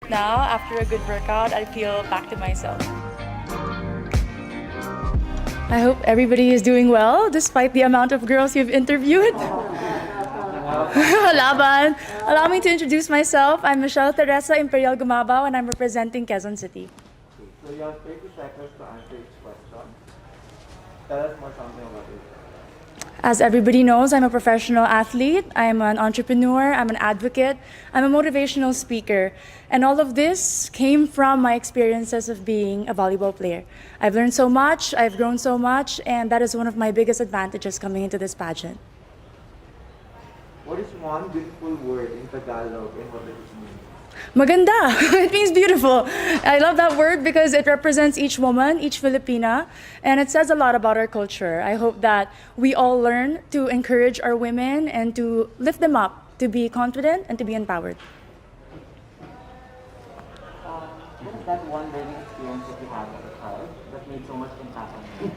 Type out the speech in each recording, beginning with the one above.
Now, after a good workout, I feel back to myself. I hope everybody is doing well despite the amount of girls you've interviewed. Laban. Allow me to introduce myself. I'm Michelle Teresa Imperial Gumabao and I'm representing Quezon City. So you have 30 seconds to answer each question. Tell us more something about it. As everybody knows, I'm a professional athlete, I'm an entrepreneur, I'm an advocate, I'm a motivational speaker. And all of this came from my experiences of being a volleyball player. I've learned so much, I've grown so much, and that is one of my biggest advantages coming into this pageant. What is one beautiful word in Tagalog and what does it mean? Maganda. It means beautiful. I love that word because it represents each woman, each Filipina, and it says a lot about our culture. I hope that we all learn to encourage our women and to lift them up, to be confident and to be empowered. What is that one learning experience that you had as a child that made so much impact on you?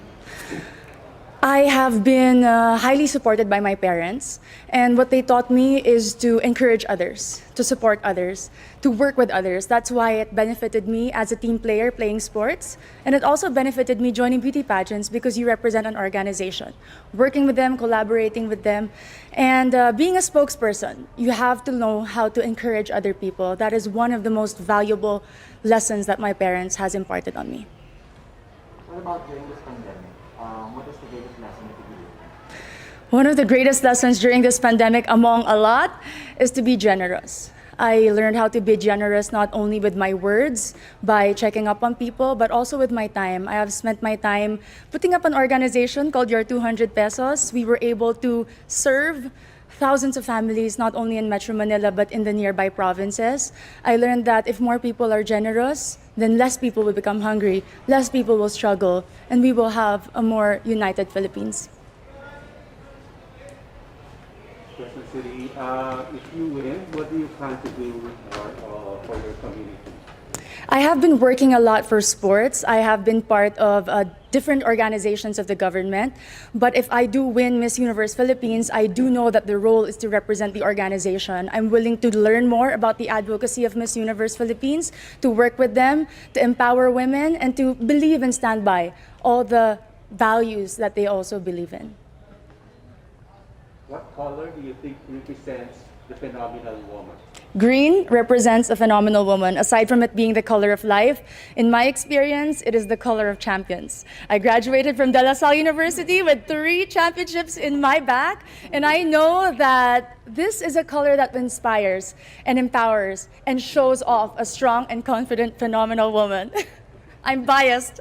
I have been highly supported by my parents, and what they taught me is to encourage others, to support others, to work with others. That's why it benefited me as a team player playing sports, and it also benefited me joining beauty pageants because you represent an organization. Working with them, collaborating with them, and being a spokesperson, you have to know how to encourage other people. That is one of the most valuable lessons that my parents has imparted on me. What about during this pandemic? What is the greatest lesson that you learned? One of the greatest lessons during this pandemic, among a lot, is to be generous. I learned how to be generous not only with my words, by checking up on people, but also with my time. I have spent my time putting up an organization called Your 200 Pesos. We were able to serve thousands of families, not only in Metro Manila, but in the nearby provinces. I learned that if more people are generous, then less people will become hungry, less people will struggle, and we will have a more united Philippines. Quezon City, if you win, what do you plan to do for your community? I have been working a lot for sports. I have been part of different organizations of the government. But if I do win Miss Universe Philippines, I do know that the role is to represent the organization. I'm willing to learn more about the advocacy of Miss Universe Philippines, to work with them, to empower women, and to believe and stand by all the values that they also believe in. What color do you think represents the phenomenal woman? Green represents a phenomenal woman. Aside from it being the color of life, in my experience, it is the color of champions. I graduated from De La Salle University with 3 championships in my back, and I know that this is a color that inspires and empowers and shows off a strong and confident, phenomenal woman. I'm biased.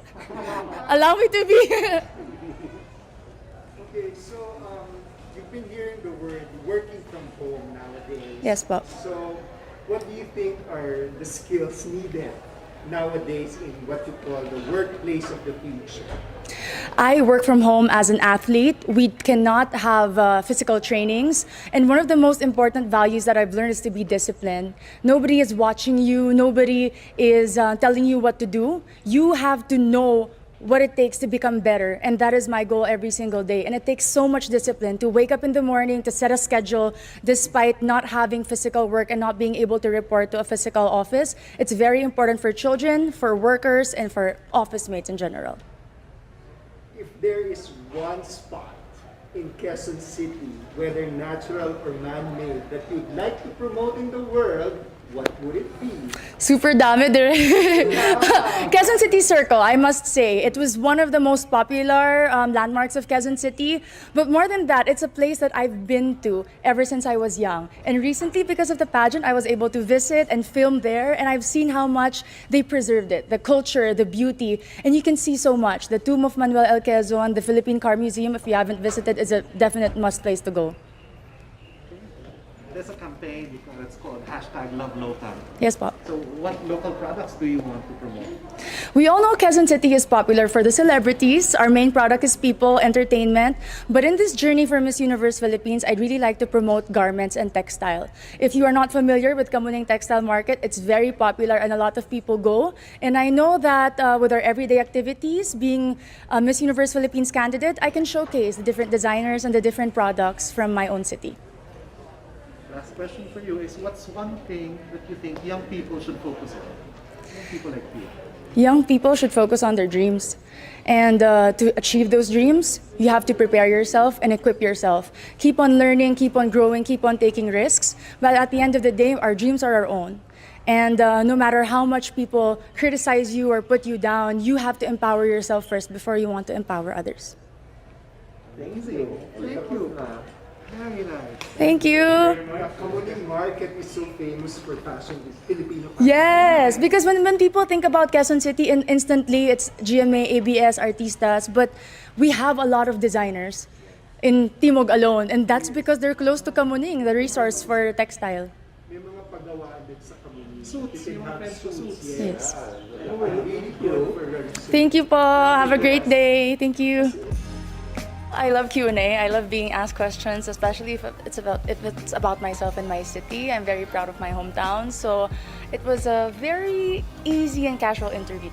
Allow me to be. Okay, so you've been hearing the word working from home nowadays. Yes, Pop. So what do you think are the skills needed nowadays in what you call the workplace of the future? I work from home as an athlete. We cannot have physical trainings. And one of the most important values that I've learned is to be disciplined. Nobody is watching you. Nobody is telling you what to do. You have to know what it takes to become better, and that is my goal every single day. And it takes so much discipline to wake up in the morning, to set a schedule despite not having physical work and not being able to report to a physical office. It's very important for children, for workers, and for office mates in general. If there is one spot in Quezon City, whether natural or man-made, that you'd like to promote in the world, what would it be? Super dami dire. Quezon City Circle, I must say. It was one of the most popular landmarks of Quezon City. But more than that, it's a place that I've been to ever since I was young. And recently, because of the pageant, I was able to visit and film there. And I've seen how much they preserved it, the culture, the beauty. And you can see so much. The tomb of Manuel L. Quezon, the Philippine Car Museum, if you haven't visited, is a definite must place to go. There's a campaign, it's called #LoveLocal. Yes, Pop. So what local products do you want to promote? We all know Quezon City is popular for the celebrities. Our main product is people, entertainment. But in this journey for Miss Universe Philippines, I'd really like to promote garments and textile. If you are not familiar with Kamuning Textile Market, it's very popular and a lot of people go. And I know that with our everyday activities, being a Miss Universe Philippines candidate, I can showcase the different designers and the different products from my own city. Last question for you is, what's one thing that you think young people should focus on? Young people like you. Young people should focus on their dreams. And to achieve those dreams, you have to prepare yourself and equip yourself. Keep on learning, keep on growing, keep on taking risks. But at the end of the day, our dreams are our own. And no matter how much people criticize you or put you down, you have to empower yourself first before you want to empower others. Thank you. Very nice. Thank you. The Kamuning market is so famous for fashion, is Filipino fashion. Yes, because when people think about Quezon City, instantly it's GMA, ABS, Artistas, but we have a lot of designers in Timog alone, and that's because they're close to Kamuning, the resource for textile. May mga paggawa din sa Kamuning. Suits, You can yung have friends ko suits. Yes. Really good for your Thank you po. Have a great day. Thank you. I love Q&A. I love being asked questions, especially if it's about myself and my city. I'm very proud of my hometown. So it was a very easy and casual interview.